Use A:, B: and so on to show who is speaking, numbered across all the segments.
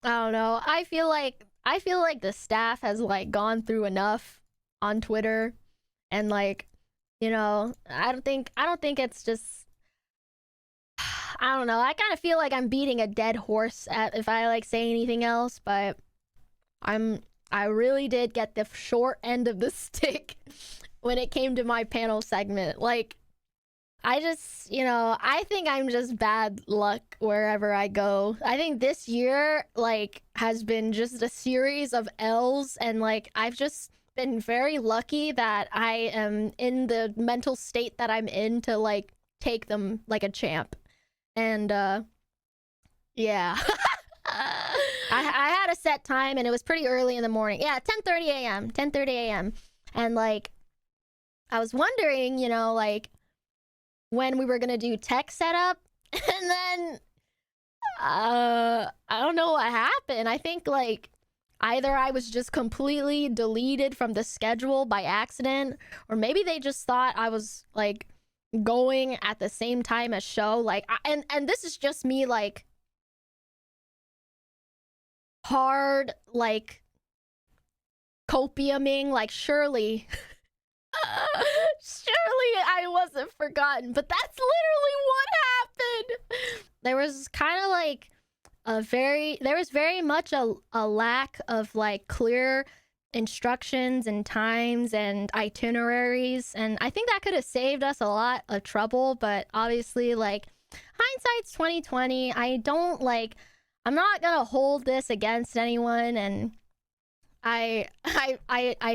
A: I don't know. I feel like the staff has like gone through enough on Twitter, and like, I don't think it's just, I don't know. I kind of feel like I'm beating a dead horse at if I like say anything else, but I'm I really did get the short end of the stick when it came to my panel segment. Like, I just, I think I'm just bad luck wherever I go. I think this year, like, has been just a series of L's, and, like, I've just been very lucky that I am in the mental state that I'm in to, like, take them like a champ. And, yeah. I had a set time, and it was pretty early in the morning. Yeah, 10:30 a.m. 10:30 a.m. And, like, I was wondering, like, when we were gonna do tech setup, and then I don't know what happened. I think like either I was just completely deleted from the schedule by accident, or maybe they just thought I was like going at the same time as show. Like, and this is just me like hard like copiuming. Like, surely surely I wasn't forgotten, but that's literally what happened. There was kind of like there was very much a lack of like clear instructions and times and itineraries, and I think that could have saved us a lot of trouble, but obviously, like, hindsight's 2020. I'm not gonna hold this against anyone, and I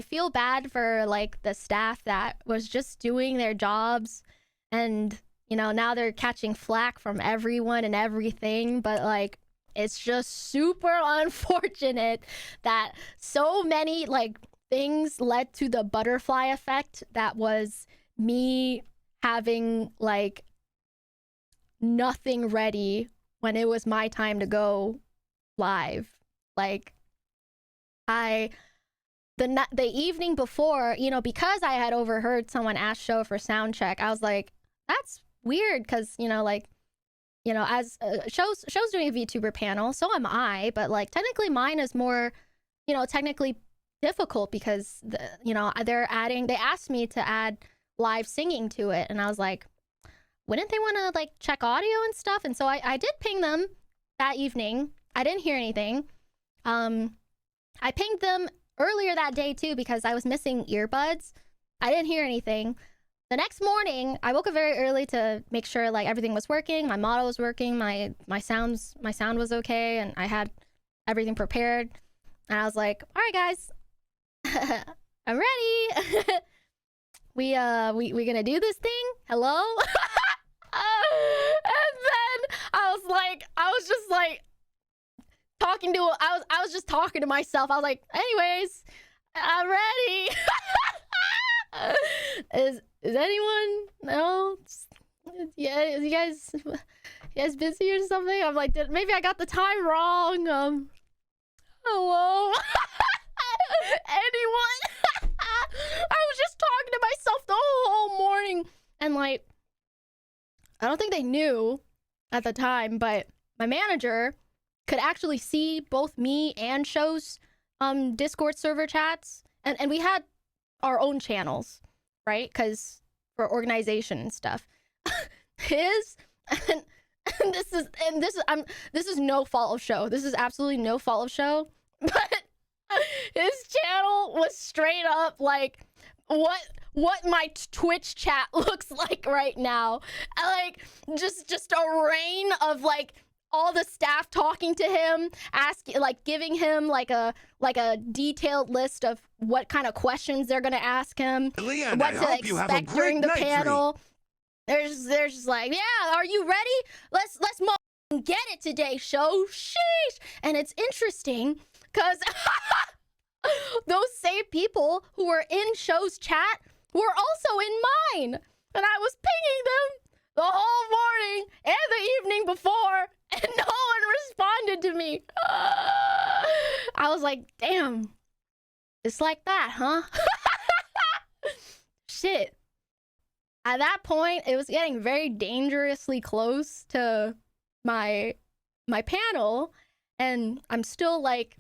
A: feel bad for like the staff that was just doing their jobs, and now they're catching flack from everyone and everything, but like it's just super unfortunate that so many like things led to the butterfly effect that was me having like nothing ready when it was my time to go live. Like, I the evening before, because I had overheard someone ask Show for sound check, I was like, that's weird, because as show's doing a VTuber panel, so am I, but like technically mine is more, technically difficult, because they asked me to add live singing to it, and I was like, wouldn't they want to like check audio and stuff? And so I did ping them that evening. I didn't hear anything. I pinged them earlier that day too, because I was missing earbuds. I didn't hear anything. The next morning, I woke up very early to make sure like everything was working, my model was working, my sound was okay, and I had everything prepared. And I was like, all right, guys, I'm ready. we gonna do this thing? Hello? And then I was just like I was just talking to myself. I was like, anyways, I'm ready. Is anyone? No? Yeah, you guys busy or something? I'm like, maybe I got the time wrong. Hello? Anyone? I was just talking to myself the whole morning, and like, I don't think they knew at the time, but my manager could actually see both me and Show's Discord server chats, and we had our own channels, right? Because for organization and stuff. His and this is no fault of Show. This is absolutely no fault of Show, but his channel was straight up like what my Twitch chat looks like right now. Like, just a rain of like all the staff talking to him, giving him like a detailed list of what kind of questions they're gonna ask him,
B: Leon,
A: what
B: I
A: to
B: hope you have a
A: expect
B: great
A: during the
B: night
A: panel. There's just like, yeah, are you ready? Let's get it today, Show. Sheesh. And it's interesting because those same people who were in Show's chat were also in mine, and I was pinging them the whole morning and the evening before, and no one responded to me. I was like, damn, it's like that, huh? Shit. At that point, it was getting very dangerously close to my panel, and I'm still like,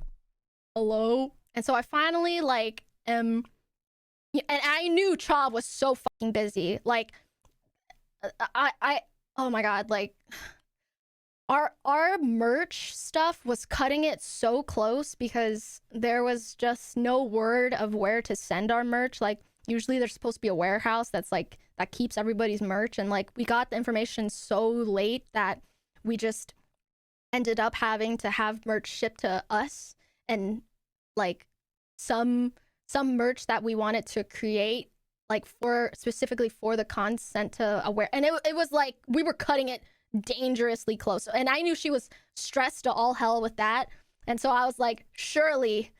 A: hello. And so I finally like and I knew Cha was so fucking busy. Like I oh my god, like our merch stuff was cutting it so close because there was just no word of where to send our merch. Like usually there's supposed to be a warehouse that's like that keeps everybody's merch, and like we got the information so late that we just ended up having to have merch shipped to us, and like some merch that we wanted to create like for specifically for the con sent to aware, and it was like we were cutting it dangerously close, and I knew she was stressed to all hell with that, and so I was like, surely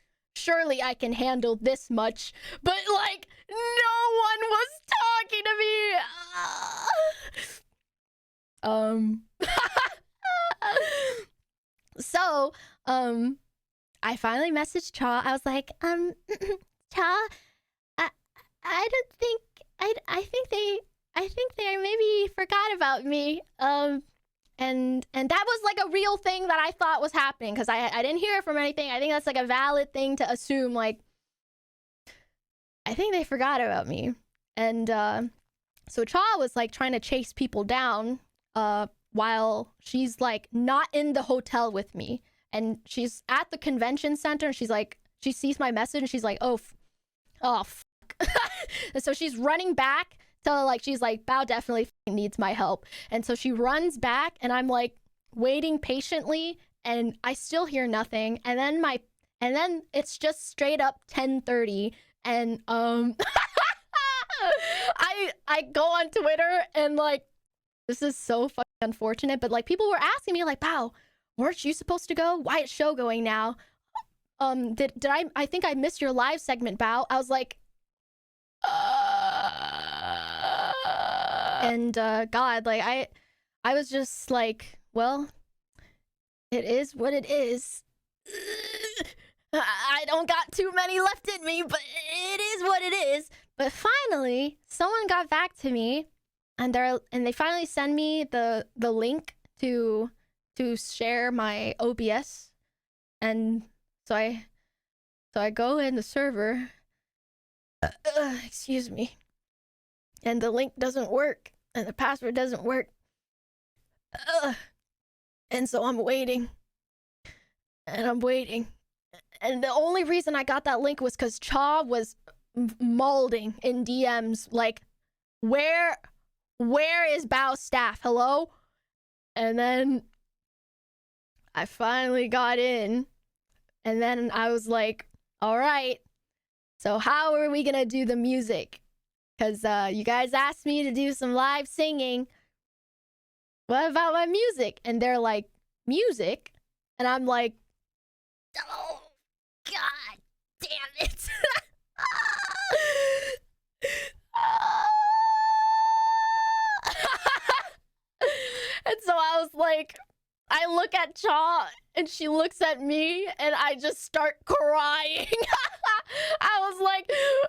A: I can handle this much. But like no one was talking to me. So I finally messaged Cha. I was like, Cha, I don't think I think they maybe forgot about me. And that was like a real thing that I thought was happening because I didn't hear from anything. I think that's like a valid thing to assume. Like, I think they forgot about me. And so Cha was like trying to chase people down while she's like not in the hotel with me, and she's at the convention center, and she's like, she sees my message and she's like, oh fuck. And so she's running back to like, she's like, Bao definitely needs my help. And so she runs back, and I'm like waiting patiently, and I still hear nothing. And then it's just straight up 10:30, and I go on Twitter, and like, this is so fucking unfortunate, but like people were asking me like, Bao, weren't you supposed to go? Why is show going now? Did I think I missed your live segment, Bao. I was like, and God, like I was just like, well, it is what it is. I don't got too many left in me, but it is what it is. But finally, someone got back to me, and they finally send me the link to share my OBS, and so I go in the server. Excuse me. And the link doesn't work, and the password doesn't work. And so I'm waiting. And I'm waiting. And the only reason I got that link was because Cha was molding in DMs, like, where is Bao's staff? Hello? And then I finally got in. And then I was like, all right, so how are we gonna do the music? Because you guys asked me to do some live singing. What about my music? And they're like, music? And I'm like, oh, God damn it. And so I was like, I look at Cha, and she looks at me, and I just start crying. I was like,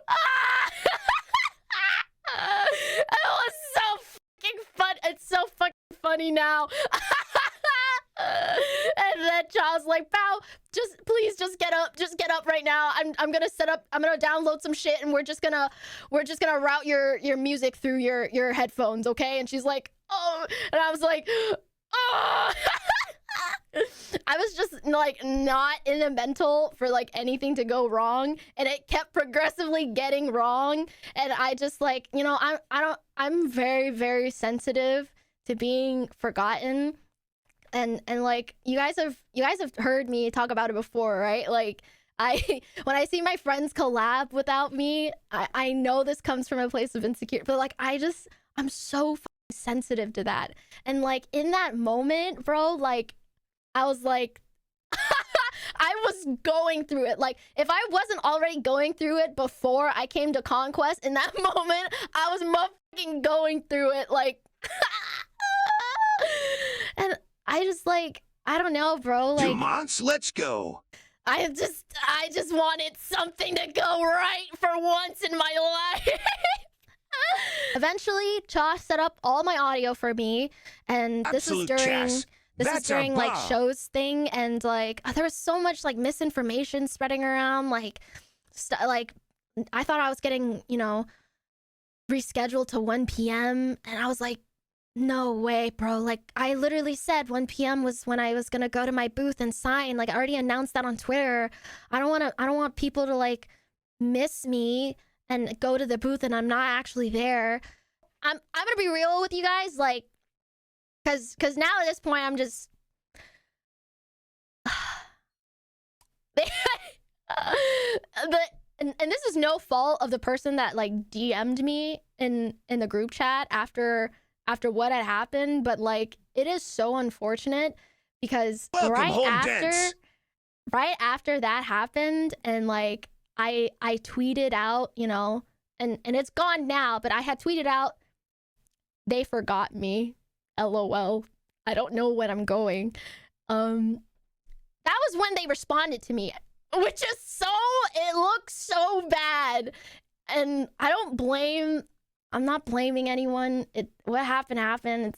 A: ah! It was so fucking fun. It's so fucking funny now. And then Cha's like, Bao, please get up right now. I'm gonna download some shit, and we're just gonna route your music through your headphones, okay? And she's like, oh, and I was like, oh. I was just like not in the mental for like anything to go wrong, and it kept progressively getting wrong. And I just like, you know, I'm very, very sensitive to being forgotten, and like you guys have heard me talk about it before, right? Like when I see my friends collab without me, I know this comes from a place of insecurity, but like I'm so sensitive to that. And like in that moment, bro, like I was like, I was going through it. Like, if I wasn't already going through it before I came to CONQuest, in that moment, I was motherfucking going through it. Like, and I just like, I don't know, bro. Like,
B: Dumont, let's go.
A: I just wanted something to go right for once in my life. Eventually, Cha set up all my audio for me, and this was
B: Absolute
A: during
B: chess.
A: This is
B: That's
A: during
B: a
A: like
B: bomb.
A: shows thing, and like there was so much like misinformation spreading around. Like, like I thought I was getting, you know, rescheduled to 1 p.m. and I was like, no way, bro. Like I literally said 1 p.m. was when I was gonna go to my booth and sign. Like I already announced that on Twitter. I don't want people to like miss me and go to the booth and I'm not actually there. I'm gonna be real with you guys, like, cause now at this point I'm just and this is no fault of the person that like DM'd me in the group chat after what had happened, but like it is so unfortunate because
B: Welcome home, Dents.
A: right after that happened, and like I tweeted out, you know, and it's gone now, but I had tweeted out, they forgot me, LOL. I don't know when I'm going. That was when they responded to me, which is so, it looks so bad. And I'm not blaming anyone. What happened.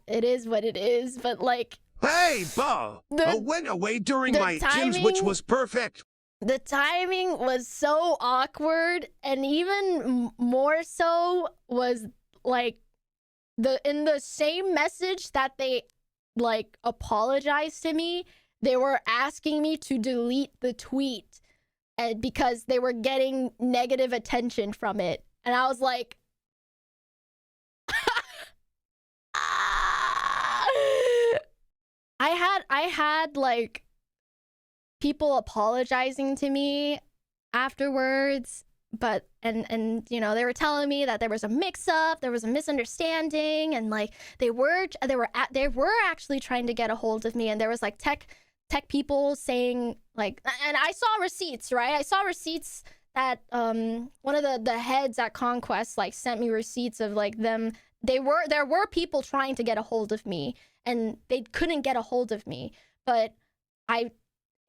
A: It is what it is, but like,
B: Hey, Bo! I went away during my gyms, which was perfect.
A: The timing was so awkward, and even more so was like in the same message that they like apologized to me, they were asking me to delete the tweet because they were getting negative attention from it. And I was like, I had like people apologizing to me afterwards, but and you know, they were telling me that there was a mix-up, there was a misunderstanding, and like they were actually trying to get a hold of me, and there was like tech people saying like, and I saw receipts, right? I saw receipts that one of the heads at CONQuest like sent me receipts of like them. There were people trying to get a hold of me, and they couldn't get a hold of me. But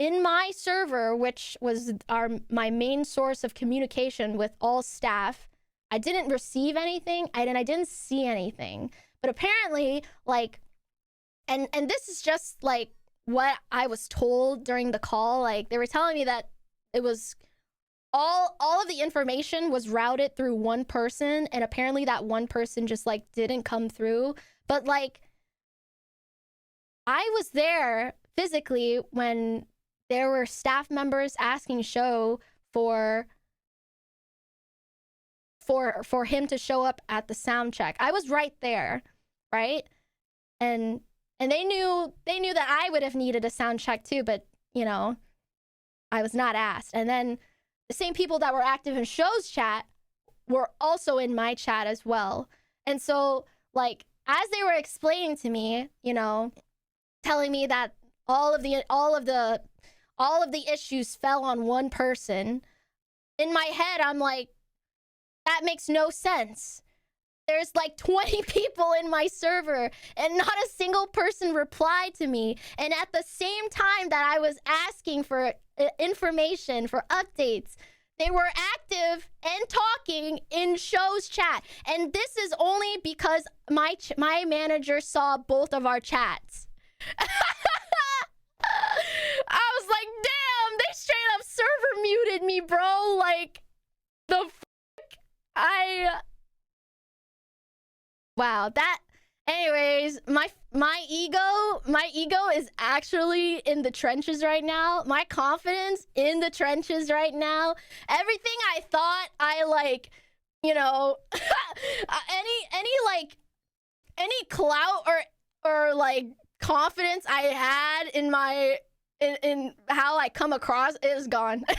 A: in my server, which was my main source of communication with all staff, I didn't receive anything. I didn't see anything. But apparently, like, and this is just like what I was told during the call. Like, they were telling me that it was all of the information was routed through one person, and apparently that one person just like didn't come through. But like, I was there physically when there were staff members asking Show for him to show up at the sound check. I was right there, right? And they knew that I would have needed a sound check too, but you know, I was not asked. And then the same people that were active in Show's chat were also in my chat as well. And so like, as they were explaining to me, you know, telling me that all of the issues fell on one person, in my head I'm like, that makes no sense. There's like 20 people in my server and not a single person replied to me. And at the same time that I was asking for information, for updates, they were active and talking in Show's chat. And this is only because my manager saw both of our chats. I was like, damn, they straight up server muted me, bro. Like, the wow, that, anyways, my ego is actually in the trenches right now. My confidence in the trenches right now. Everything I thought I like, you know, any clout or like confidence I had in my in how I come across is gone. I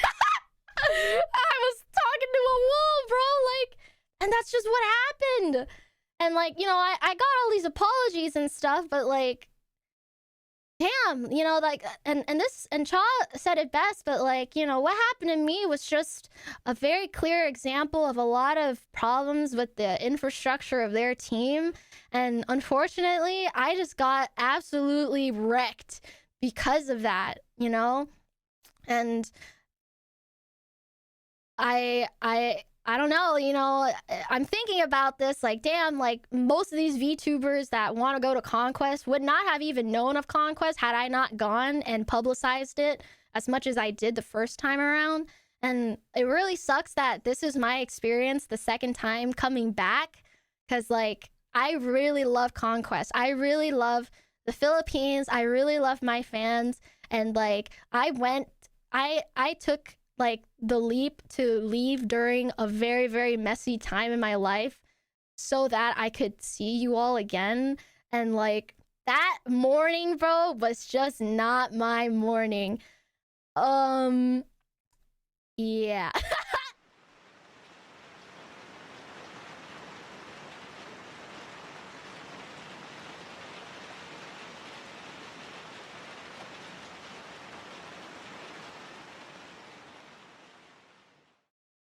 A: was talking to a wall, bro, like, and that's just what happened. And like, you know, I got all these apologies and stuff, but like, damn, you know, like, and Cha said it best, but like, you know, what happened to me was just a very clear example of a lot of problems with the infrastructure of their team. And unfortunately, I just got absolutely wrecked because of that, you know? And I I don't know, you know, I'm thinking about this, like, damn, like, most of these VTubers that want to go to CONQuest would not have even known of CONQuest had I not gone and publicized it as much as I did the first time around. And it really sucks that this is my experience the second time coming back, because, like, I really love CONQuest. I really love the Philippines. I really love my fans. And, like, I took like the leap to leave during a very, very messy time in my life so that I could see you all again. And like that morning, bro, was just not my morning. Yeah.